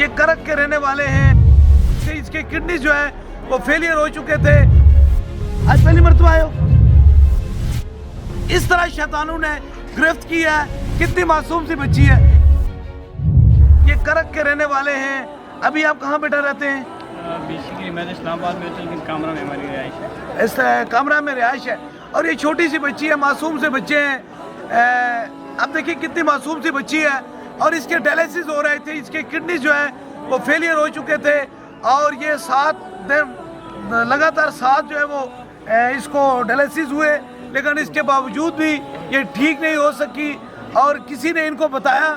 ये करक के रहने वाले हैं। इसके किडनी जो है वो फेलियर हो चुके थे। आज पहली मरतबा आए हो। इस तरह शैतानों ने गिरफ्त किया है। कितनी मासूम सी बच्ची है। ये करक के रहने वाले हैं। अभी आप कहाँ बेटा रहते हैं? बेसिकली मैं तो इस्लामाबाद में हूँ, लेकिन कामरा में हमारी रिहाइश है। इस कामरा में रिहाइश है। और ये छोटी सी बच्ची है, मासूम से बच्चे हैं। अब देखिए कितनी मासूम सी बच्ची है और इसके डायलिसिस हो रहे थे। इसके किडनी जो है वो फेलियर हो चुके थे और ये 7 दिन लगातार 7 जो है वो इसको डायलिसिस हुए, लेकिन इसके बावजूद भी ये ठीक नहीं हो सकी। और किसी ने इनको बताया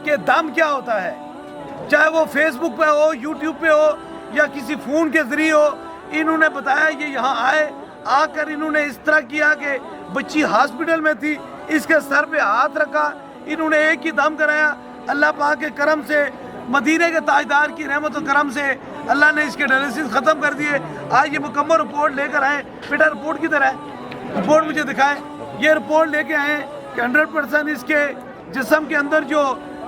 कि दम क्या होता है, चाहे वो फेसबुक पे हो, यूट्यूब पे हो या किसी फ़ोन के ज़रिए हो। इन्होंने बताया, ये यहाँ आए, आकर इन्होंने इस तरह किया कि बच्ची हॉस्पिटल में थी, इसके सर पे हाथ रखा, इन्होंने एक ही दम कराया। अल्लाह पाक के करम से, मदीने के ताजदार की रहमत और करम से अल्लाह ने इसके डायलिसिस ख़त्म कर दिए। आज ये मुकम्मल रिपोर्ट लेकर आए। बेटा रिपोर्ट किधर है? रिपोर्ट मुझे दिखाएं। ये रिपोर्ट लेके आए कि 100% इसके जिस्म के अंदर जो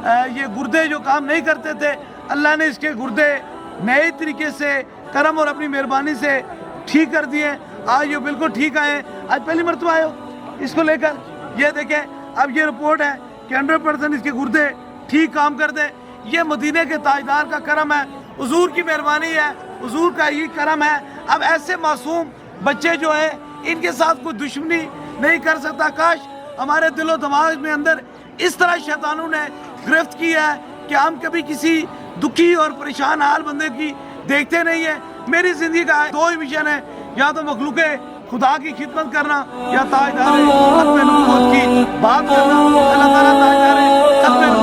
ये गुर्दे जो काम नहीं करते थे, अल्लाह ने इसके गुर्दे नए तरीके से करम और अपनी मेहरबानी से ठीक कर दिए। आज ये बिल्कुल ठीक आए। आज पहली मरतबा आए हो इसको लेकर। ये देखें, अब ये रिपोर्ट है कि 100% इसके गुर्दे ठीक काम कर दे। ये मदीने के ताजदार का करम है, हुजूर की मेहरबानी है, हुजूर का ही करम है। अब ऐसे मासूम बच्चे जो हैं, इनके साथ कोई दुश्मनी नहीं कर सकता। काश हमारे दिलो दिमाग में अंदर इस तरह शैतानों ने गिरफ्त की है कि हम कभी किसी दुखी और परेशान हाल बंदे की देखते नहीं है। मेरी ज़िंदगी का 2 ही मिशन है, या तो मखलूक़े खुदा की खिदमत करना या ताजदार खत्म नबूवत की बात करना। अल्लाह ताला ताजदार खत्म